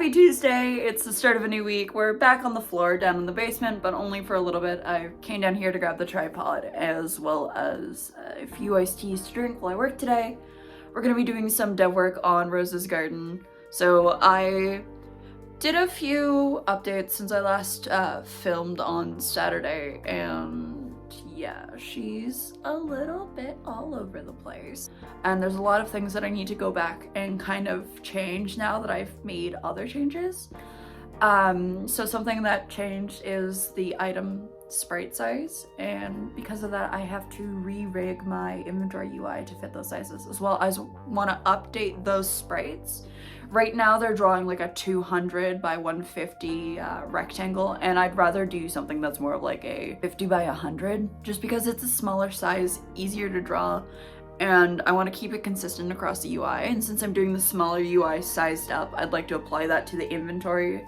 Happy Tuesday! It's the start of a new week. We're back on the floor down in the basement, but only for a little bit. I came down here to grab the tripod as well as a few iced teas to drink while I work today. We're gonna be doing some dev work on Rose's garden. So I did a few updates since I last filmed on Saturday, and yeah, she's a little bit all over the place. And there's a lot of things that I need to go back and kind of change now that I've made other changes. So something that changed is the item sprite size, and because of that I have to re-rig my inventory UI to fit those sizes, as well as want to update those sprites. Right now they're drawing like a 200 by 150 rectangle, and I'd rather do something that's more of like a 50 by 100, just because it's a smaller size, easier to draw, and I want to keep it consistent across the UI. And since I'm doing the smaller UI sized up, I'd like to apply that to the inventory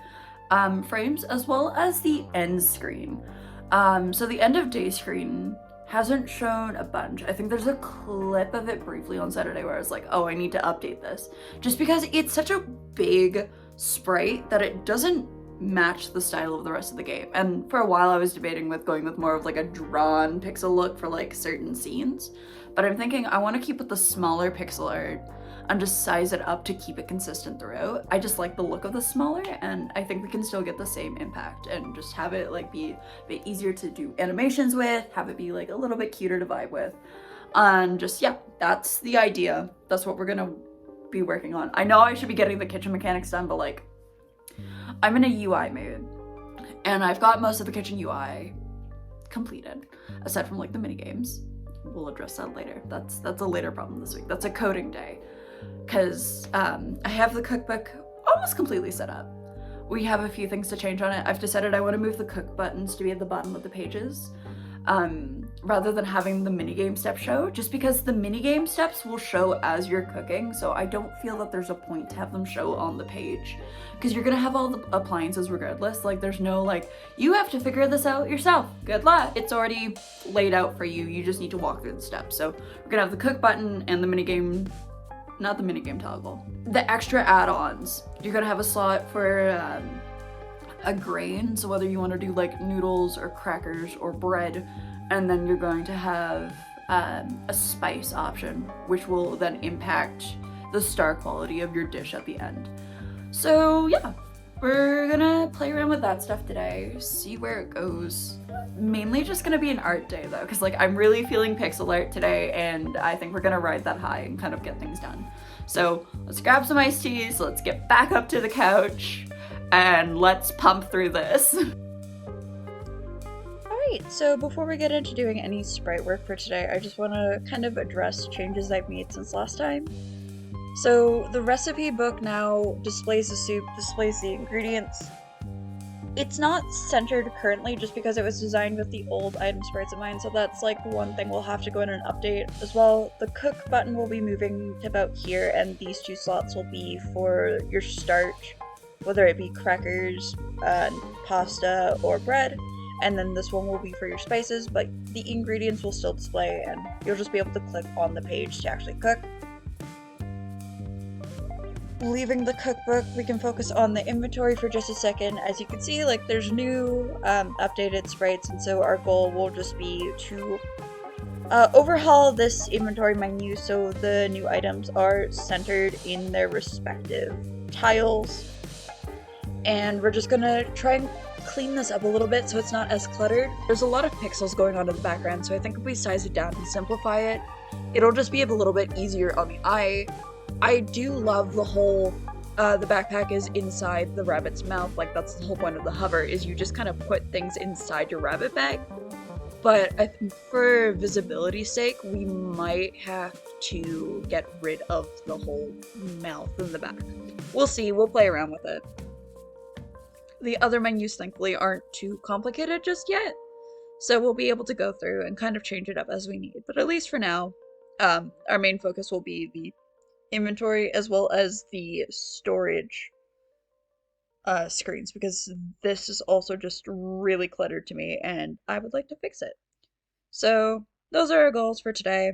frames as well as the end screen. So the end of day screen hasn't shown a bunch. I think there's a clip of it briefly on Saturday where I was like, oh, I need to update this. Just because it's such a big sprite that it doesn't match the style of the rest of the game. And for a while I was debating with going with more of like a drawn pixel look for like certain scenes. But I'm thinking I want to keep with the smaller pixel art and just size it up to keep it consistent throughout. I just like the look of the smaller, and I think we can still get the same impact and just have it like be a bit easier to do animations with, have it be like a little bit cuter to vibe with. And just, yeah, that's the idea. That's what we're gonna be working on. I know I should be getting the kitchen mechanics done, but like, I'm in a UI mood, and I've got most of the kitchen UI completed, aside from like the mini games. We'll address that later. That's a later problem this week. That's a coding day. Because I have the cookbook almost completely set up. We have a few things to change on it. I've decided I want to move the cook buttons to be at the bottom of the pages, rather than having the minigame steps show, just because the minigame steps will show as you're cooking, so I don't feel that there's a point to have them show on the page, because you're gonna have all the appliances regardless. Like, there's no like, you have to figure this out yourself, good luck. It's already laid out for you, you just need to walk through the steps. So we're gonna have the cook button and the minigame, not the minigame toggle, the extra add-ons. You're gonna have a slot for a grain, so whether you want to do like noodles or crackers or bread, and then you're going to have a spice option, which will then impact the star quality of your dish at the end. So yeah, we're gonna play around with that stuff today, see where it goes. Mainly just gonna be an art day though, because like I'm really feeling pixel art today, and I think we're gonna ride that high and kind of get things done. So let's grab some iced teas, let's get back up to the couch, and let's pump through this. Alright, so before we get into doing any sprite work for today, I just want to kind of address changes I've made since last time. So the recipe book now displays the soup, displays the ingredients. It's not centered currently just because it was designed with the old item sprites in mind, so that's like one thing we'll have to go in and update. As well, the cook button will be moving to about here, and these two slots will be for your starch, whether it be crackers, pasta, or bread, and then this one will be for your spices, but the ingredients will still display, and you'll just be able to click on the page to actually cook. Leaving the cookbook, we can focus on the inventory for just a second. As you can see, like, there's new updated sprites, and so our goal will just be to overhaul this inventory menu so the new items are centered in their respective tiles. And we're just gonna try and clean this up a little bit so it's not as cluttered. There's a lot of pixels going on in the background, so I think if we size it down and simplify it, it'll just be a little bit easier on the eye. I do love the whole, the backpack is inside the rabbit's mouth, like that's the whole point of the hover, is you just kind of put things inside your rabbit bag. But I think for visibility's sake, we might have to get rid of the whole mouth in the back. We'll see, we'll play around with it. The other menus, thankfully, aren't too complicated just yet, so we'll be able to go through and kind of change it up as we need. But at least for now, our main focus will be the inventory as well as the storage screens, because this is also just really cluttered to me and I would like to fix it. So those are our goals for today.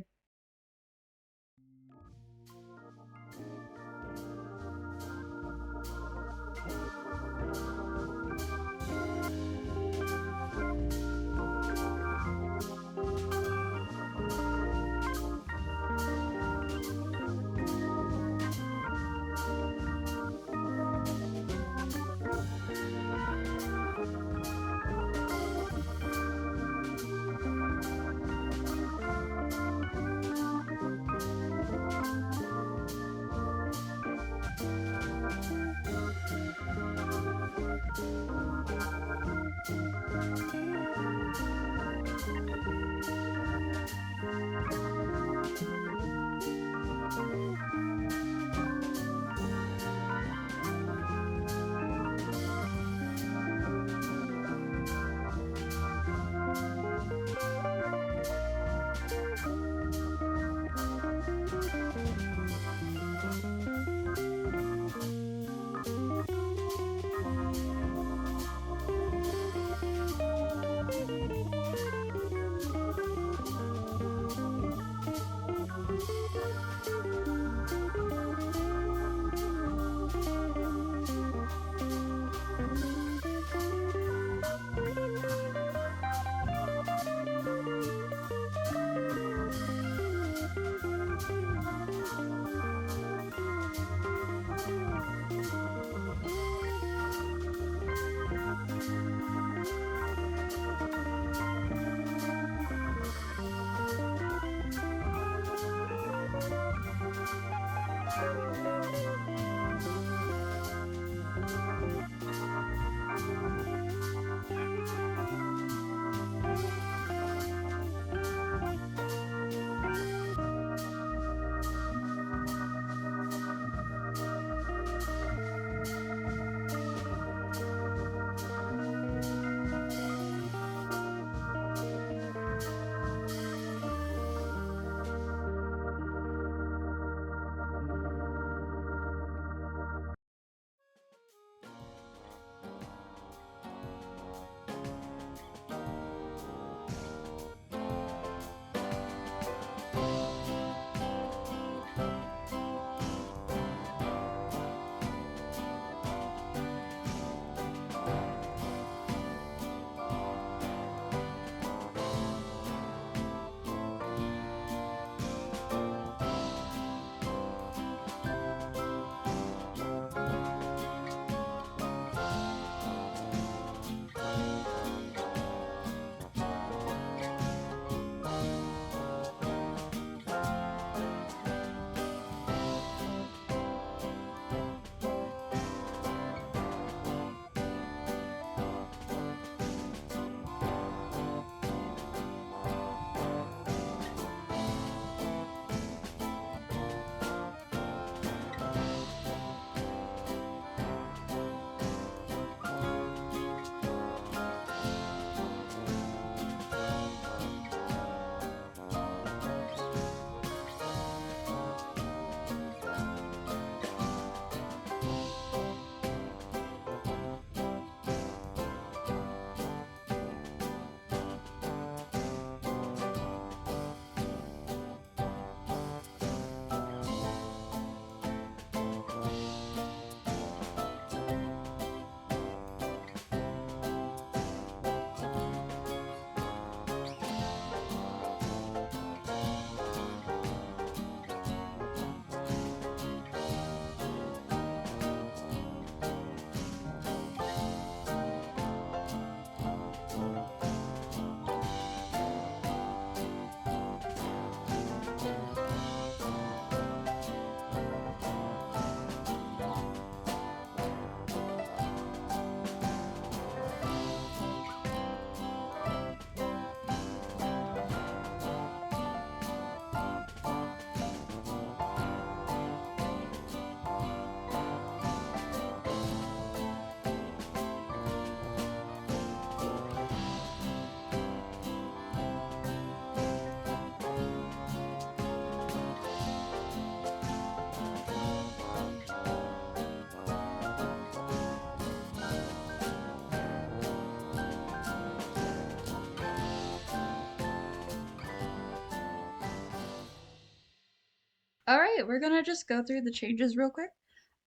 Alright, we're gonna just go through the changes real quick.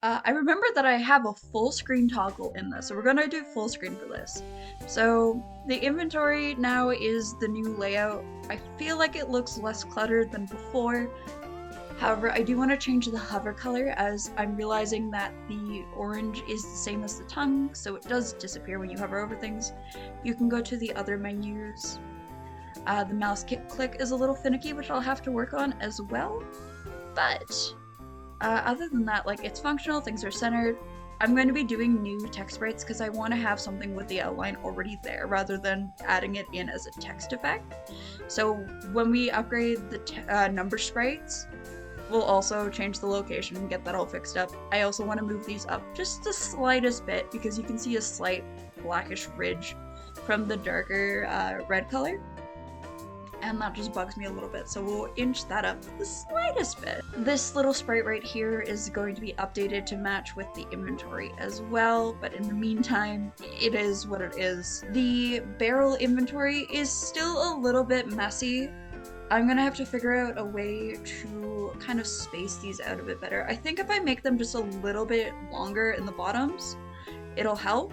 I remember that I have a full screen toggle in this, so we're gonna do full screen for this. So the inventory now is the new layout. I feel like it looks less cluttered than before. However, I do want to change the hover color as I'm realizing that the orange is the same as the tongue, so it does disappear when you hover over things. You can go to the other menus. The mouse click is a little finicky, which I'll have to work on as well. But other than that, like, it's functional, things are centered. I'm going to be doing new text sprites because I want to have something with the outline already there rather than adding it in as a text effect. So when we upgrade the number sprites, we'll also change the location and get that all fixed up. I also want to move these up just the slightest bit because you can see a slight blackish ridge from the darker red color. And that just bugs me a little bit, so we'll inch that up the slightest bit. This little sprite right here is going to be updated to match with the inventory as well, but in the meantime, it is what it is. The barrel inventory is still a little bit messy. I'm gonna have to figure out a way to kind of space these out a bit better. I think if I make them just a little bit longer in the bottoms, it'll help.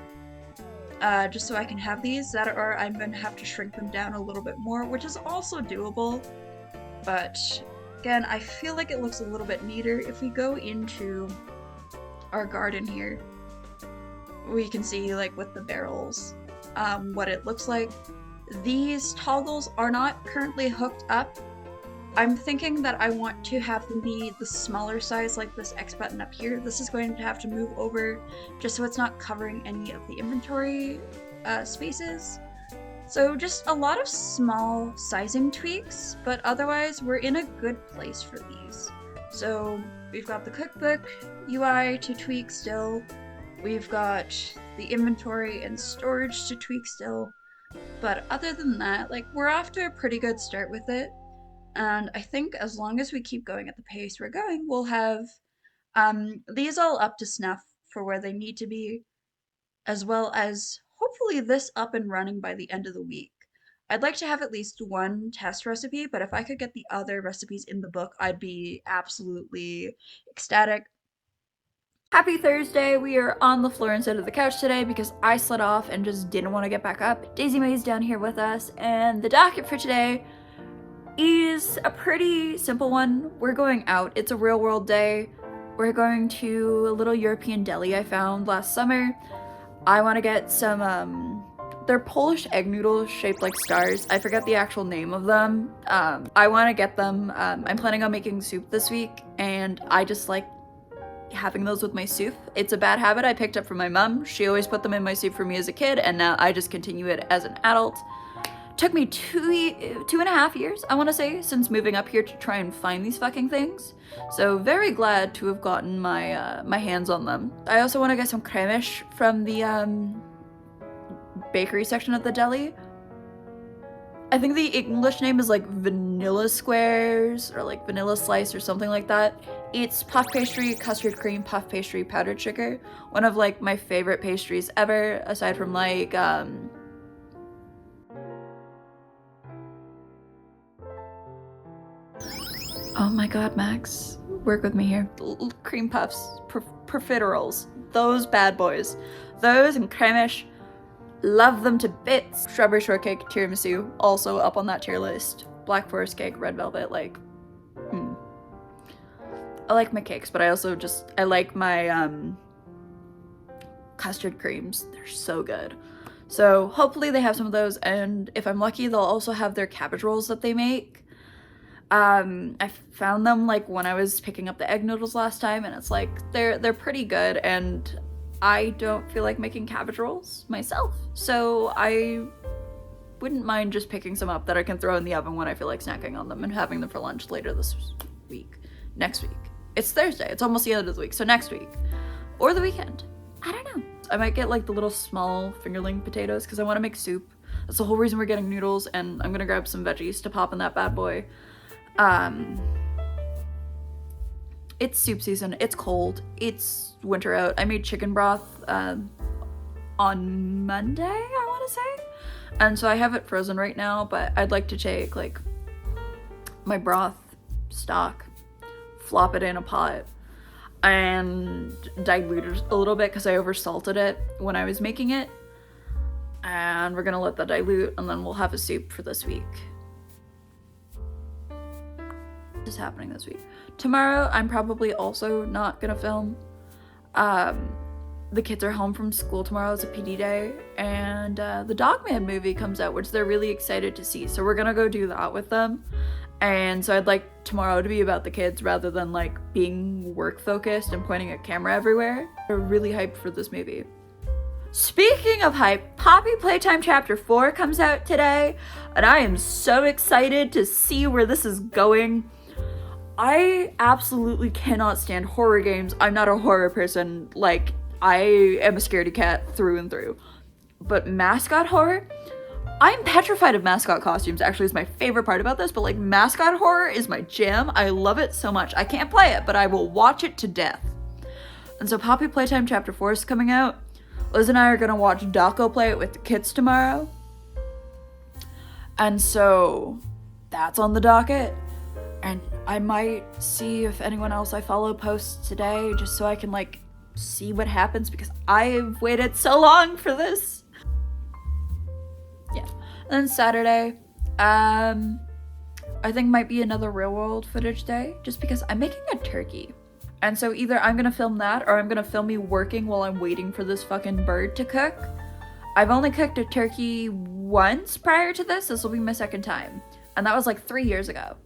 Just so I can have these, that or I'm going to have to shrink them down a little bit more, which is also doable. But again, I feel like it looks a little bit neater. If we go into our garden here, we can see, like, with the barrels, what it looks like. These toggles are not currently hooked up. I'm thinking that I want to have them be the smaller size, like this X button up here. This is going to have to move over just so it's not covering any of the inventory spaces. So just a lot of small sizing tweaks, but otherwise we're in a good place for these. So we've got the cookbook UI to tweak still. We've got the inventory and storage to tweak still. But other than that, like, we're off to a pretty good start with it. And I think as long as we keep going at the pace we're going, we'll have these all up to snuff for where they need to be, as well as hopefully this up and running by the end of the week. I'd like to have at least one test recipe, but if I could get the other recipes in the book, I'd be absolutely ecstatic. Happy Thursday! We are on the floor instead of the couch today because I slid off and just didn't want to get back up. Daisy May's down here with us, and the docket for today is a pretty simple one. We're going out. It's a real world day. We're going to a little European deli I found last summer. I want to get some, they're Polish egg noodles shaped like stars. I forget the actual name of them. I want to get them. I'm planning on making soup this week, and I just like having those with my soup. It's a bad habit I picked up from my mom. She always put them in my soup for me as a kid, and now I just continue it as an adult. Took me two and a half years, I want to say, since moving up here to try and find these fucking things. So very glad to have gotten my my hands on them. I also want to get some cremish from the bakery section at the deli. I think the English name is like vanilla squares or like vanilla slice or something like that. It's puff pastry, custard cream, puff pastry, powdered sugar. One of like my favorite pastries ever, aside from like oh my god, Max, work with me here. Cream puffs, profiteroles, those bad boys. Those and cremish, love them to bits. Strawberry shortcake, tiramisu, also up on that tier list. Black forest cake, red velvet, like, I like my cakes, but I also just, I like my custard creams. They're so good. So hopefully they have some of those, and if I'm lucky, they'll also have their cabbage rolls that they make. I found them like when I was picking up the egg noodles last time, and it's like they're pretty good, and I don't feel like making cabbage rolls myself, so I wouldn't mind just picking some up that I can throw in the oven when I feel like snacking on them and having them for lunch later this week. Next week. It's Thursday. It's almost the end of the week, so next week or the weekend. I don't know. I might get like the little small fingerling potatoes because I want to make soup. That's the whole reason we're getting noodles, and I'm gonna grab some veggies to pop in that bad boy. It's soup season, it's cold, it's winter out. I made chicken broth on Monday, I want to say, and so I have it frozen right now, but I'd like to take like my broth stock, flop it in a pot and dilute it a little bit because I oversalted it when I was making it. And we're gonna let that dilute, and then we'll have a soup for this week. What is happening this week? Tomorrow, I'm probably also not gonna film. The kids are home from school tomorrow. It's a PD day, and the Dogman movie comes out, which they're really excited to see. So we're gonna go do that with them. And so I'd like tomorrow to be about the kids rather than like being work focused and pointing a camera everywhere. We're really hyped for this movie. Speaking of hype, Poppy Playtime Chapter 4 comes out today, and I am so excited to see where this is going. I absolutely cannot stand horror games. I'm not a horror person. Like, I am a scaredy cat through and through. But mascot horror? I'm petrified of mascot costumes, actually, is my favorite part about this, but like mascot horror is my jam. I love it so much. I can't play it, but I will watch it to death. And so Poppy Playtime Chapter 4 is coming out. Liz and I are gonna watch Daco play it with the kids tomorrow. And so that's on the docket. And I might see if anyone else I follow posts today, just so I can like see what happens, because I've waited so long for this. Yeah. And then Saturday, I think might be another real world footage day, just because I'm making a turkey. And so either I'm gonna film that, or I'm gonna film me working while I'm waiting for this fucking bird to cook. I've only cooked a turkey once prior to this. This will be my second time. And that was like 3 years ago.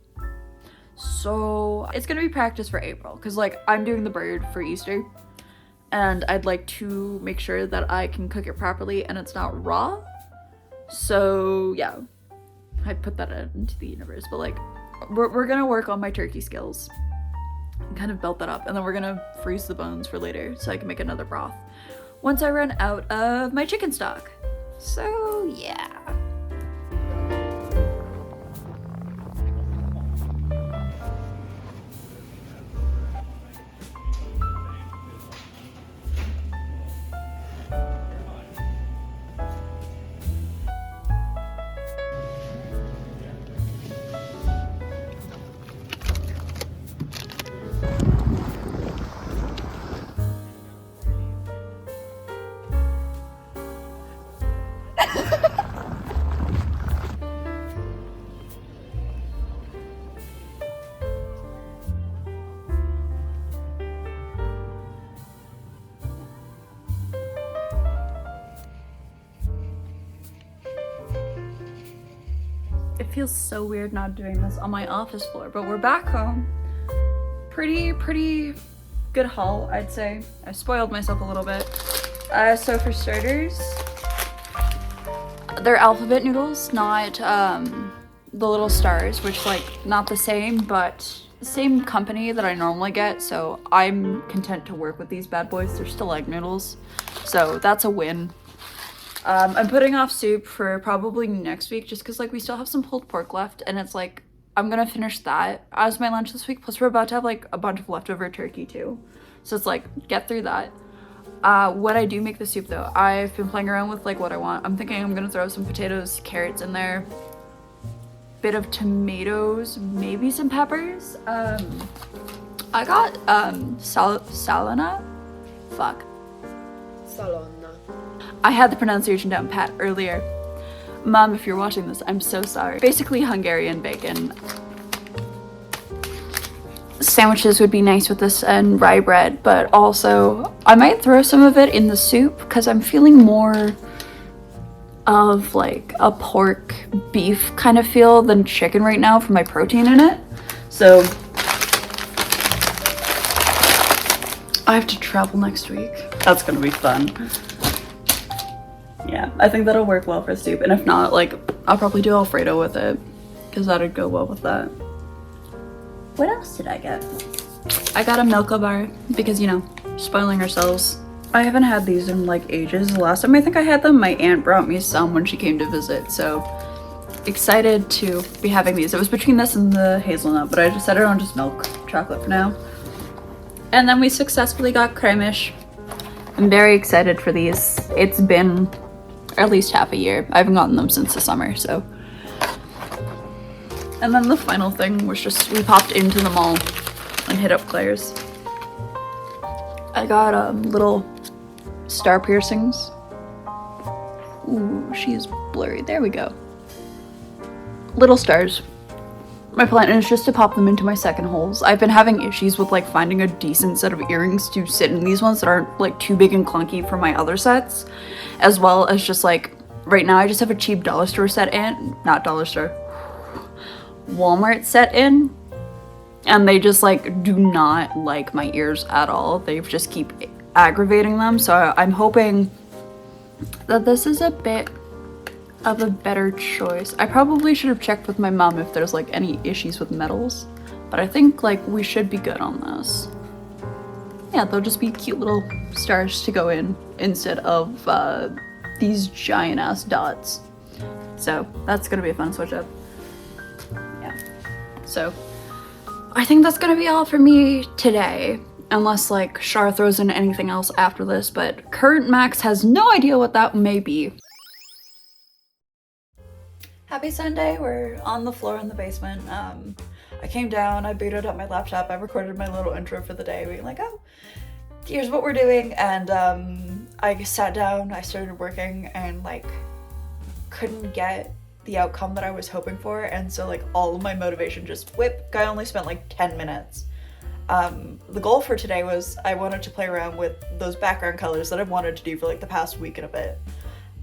So it's gonna be practice for April, because like I'm doing the bird for Easter. And I'd like to make sure that I can cook it properly and it's not raw. So yeah, I put that out into the universe. But like, we're gonna work on my turkey skills and kind of belt that up, and then we're gonna freeze the bones for later so I can make another broth once I run out of my chicken stock. So yeah. It feels so weird not doing this on my office floor, but we're back home. Pretty good haul, I'd say. I spoiled myself a little bit. So for starters, they're alphabet noodles, not the little stars, which like not the same, but the same company that I normally get. So I'm content to work with these bad boys. They're still egg noodles, so that's a win. I'm putting off soup for probably next week, just because like we still have some pulled pork left, and it's like I'm gonna finish that as my lunch this week. Plus we're about to have like a bunch of leftover turkey too, so it's like get through that. When I do make the soup though, I've been playing around with like what I want. I'm thinking I'm gonna throw some potatoes, carrots in there, bit of tomatoes, maybe some peppers. I got salona. I had the pronunciation down pat earlier. Mom, if you're watching this, I'm so sorry. Basically Hungarian bacon. Sandwiches would be nice with this and rye bread, but also I might throw some of it in the soup because I'm feeling more of like a pork beef kind of feel than chicken right now for my protein in it. So I have to travel next week. That's gonna be fun. Yeah, I think that'll work well for soup, and if not, like, I'll probably do Alfredo with it, because that'd go well with that. What else did I get? I got a Milka bar, because, you know, spoiling ourselves. I haven't had these in, like, ages. The last time I think I had them, my aunt brought me some when she came to visit, so excited to be having these. It was between this and the hazelnut, but I decided on just milk chocolate for now. And then we successfully got cremish. I'm very excited for these. It's been at least half a year. I haven't gotten them since the summer, so. And then the final thing was just, we popped into the mall and hit up Claire's. I got little star piercings. Ooh, she's blurry. There we go. Little stars. My plan is just to pop them into my second holes. I've been having issues with like finding a decent set of earrings to sit in these ones that aren't like too big and clunky for my other sets, as well as just like right now I just have a cheap dollar store set in, not dollar store, Walmart set in, and they just like do not like my ears at all. They just keep aggravating them, so I'm hoping that this is a bit of a better choice. I probably should have checked with my mom if there's like any issues with metals, but I think like we should be good on this. Yeah, they'll just be cute little stars to go in instead of these giant ass dots. So that's gonna be a fun switch up. Yeah. So I think that's gonna be all for me today, unless like Shar throws in anything else after this, but current Max has no idea what that may be. Happy Sunday, we're on the floor in the basement. I came down, I booted up my laptop, I recorded my little intro for the day, being like, oh, here's what we're doing, and I sat down, I started working, and like couldn't get the outcome that I was hoping for, and so like all of my motivation just whipped. I only spent like 10 minutes. The goal for today was I wanted to play around with those background colors that I've wanted to do for like the past week and a bit,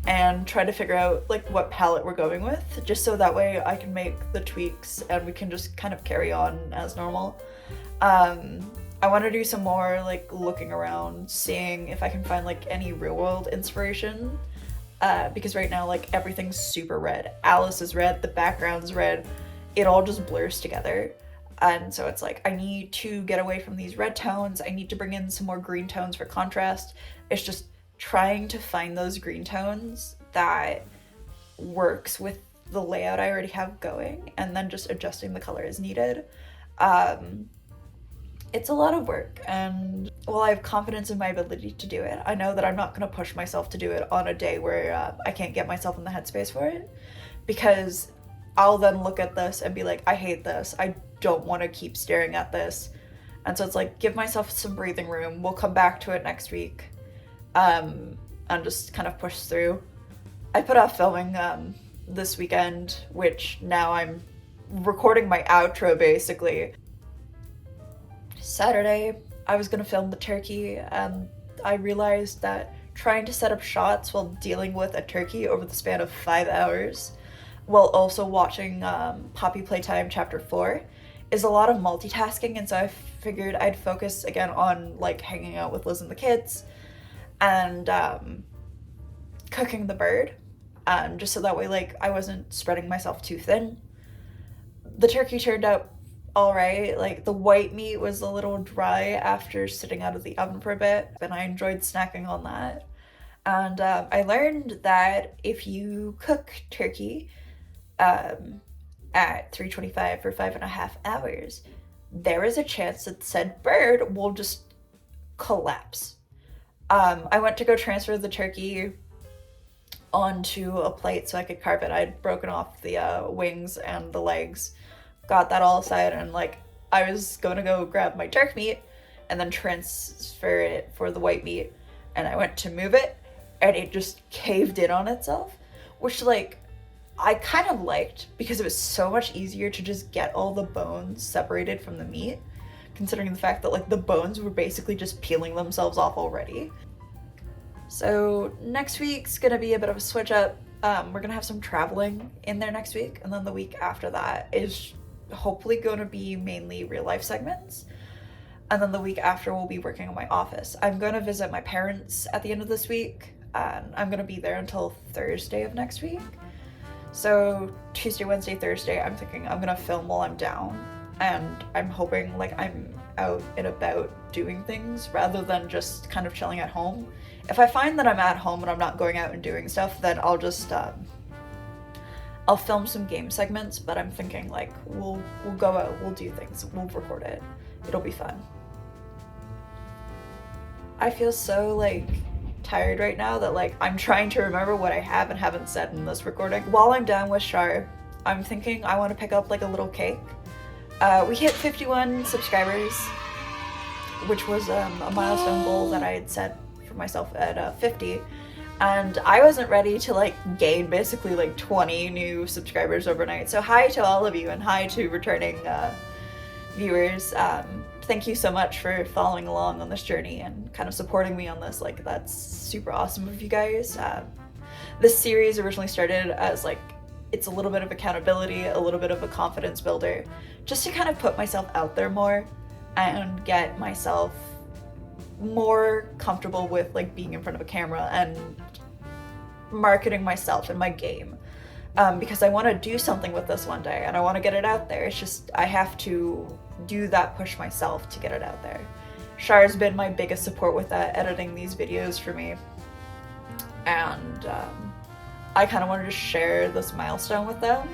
and try to figure out like what palette we're going with, just so that way I can make the tweaks and we can just kind of carry on as normal. I want to do some more like looking around, seeing if I can find like any real world inspiration, because right now like everything's super red. Alice is red, the background's red, it all just blurs together. And so it's like I need to get away from these red tones, I need to bring in some more green tones for contrast. It's just trying to find those green tones that works with the layout I already have going, and then just adjusting the color as needed. It's a lot of work, and while I have confidence in my ability to do it, I know that I'm not going to push myself to do it on a day where I can't get myself in the headspace for it, because I'll then look at this and be like, I hate this, I don't want to keep staring at this. And so it's like, give myself some breathing room, we'll come back to it next week. And just kind of push through. I put off filming this weekend, which now I'm recording my outro basically. Saturday, I was gonna film the turkey, and I realized that trying to set up shots while dealing with a turkey over the span of 5 hours, while also watching Poppy Playtime Chapter 4, is a lot of multitasking, and so I figured I'd focus again on like hanging out with Liz and the kids, and cooking the bird, just so that way like I wasn't spreading myself too thin. The turkey turned out all right. Like the white meat was a little dry after sitting out of the oven for a bit, and I enjoyed snacking on that. And I learned that if you cook turkey at 325 for 5.5 hours, there is a chance that said bird will just collapse. I went to go transfer the turkey onto a plate so I could carve it. I'd broken off the wings and the legs, got that all aside, and like I was going to go grab my dark meat and then transfer it for the white meat, and I went to move it and it just caved in on itself, which like I kind of liked, because it was so much easier to just get all the bones separated from the meat, considering the fact that like the bones were basically just peeling themselves off already. So next week's gonna be a bit of a switch up. We're gonna have some traveling in there next week, and then the week after that is hopefully gonna be mainly real life segments, and then the week after we'll be working on my office. I'm gonna visit my parents at the end of this week, and I'm gonna be there until Thursday of next week. So Tuesday, Wednesday, Thursday, I'm thinking I'm gonna film while I'm down, and I'm hoping like I'm out and about doing things rather than just kind of chilling at home. If I find that I'm at home and I'm not going out and doing stuff, then I'll just I'll film some game segments, but I'm thinking like we'll go out, we'll do things, we'll record it. It'll be fun. I feel so like tired right now that like I'm trying to remember what I have and haven't said in this recording. While I'm down with Shar, I'm thinking I want to pick up like a little cake, We hit 51 subscribers, which was a milestone goal that I had set for myself at 50. And I wasn't ready to like gain basically like 20 new subscribers overnight. So hi to all of you, and hi to returning viewers. Thank you so much for following along on this journey and kind of supporting me on this. Like, that's super awesome of you guys. This series originally started as like, it's a little bit of accountability, a little bit of a confidence builder, just to kind of put myself out there more and get myself more comfortable with like being in front of a camera and marketing myself and my game. Because I want to do something with this one day and I want to get it out there. It's just, I have to do that push myself to get it out there. Char's been my biggest support with that, editing these videos for me. And I kind of wanted to share this milestone with them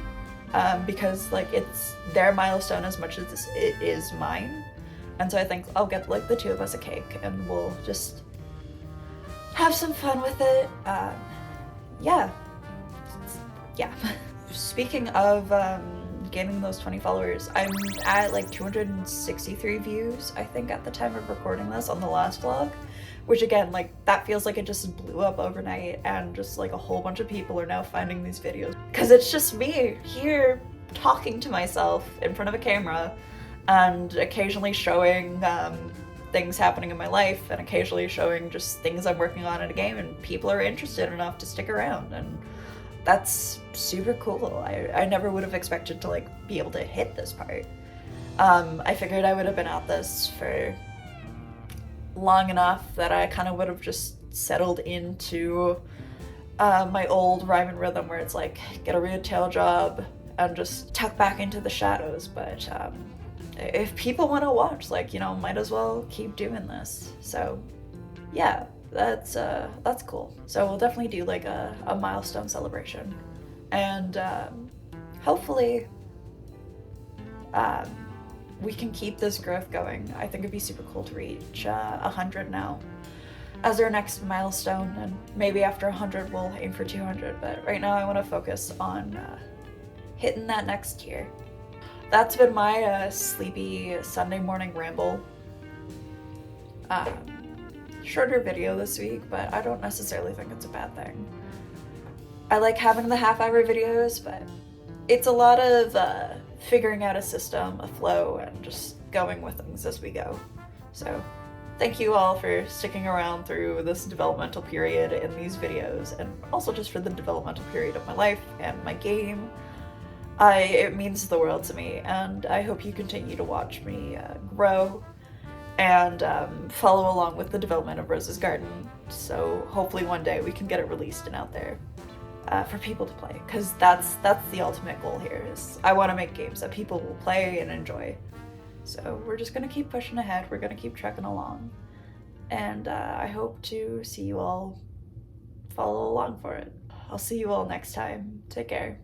because like it's their milestone as much as it is mine. And so I think I'll get like the two of us a cake and we'll just have some fun with it. Yeah. Speaking of gaining those 20 followers, I'm at like 263 views, I think, at the time of recording this on the last vlog, which again, like, that feels like it just blew up overnight and just like a whole bunch of people are now finding these videos. Because it's just me here talking to myself in front of a camera and occasionally showing things happening in my life and occasionally showing just things I'm working on in a game, and people are interested enough to stick around, and that's super cool. I never would have expected to like be able to hit this part. I figured I would have been at this for long enough that I kind of would have just settled into my old rhyme and rhythm where it's like get a retail job and just tuck back into the shadows. But if people want to watch, like, you know, might as well keep doing this. So yeah, that's cool. So we'll definitely do like a milestone celebration, and hopefully we can keep this growth going. I think it'd be super cool to reach 100 now as our next milestone, and maybe after 100 we'll aim for 200, but right now I want to focus on hitting that next tier. That's been my sleepy Sunday morning ramble. Shorter video this week, but I don't necessarily think it's a bad thing. I like having the half-hour videos, but it's a lot of figuring out a system, a flow, and just going with things as we go. So thank you all for sticking around through this developmental period in these videos, and also just for the developmental period of my life and my game. It means the world to me, and I hope you continue to watch me grow and follow along with the development of Rose's Garden, so hopefully one day we can get it released and out there for people to play, because that's the ultimate goal here. Is I want to make games that people will play and enjoy. So we're just going to keep pushing ahead, we're going to keep trekking along, and I hope to see you all follow along for it. I'll see you all next time. Take care.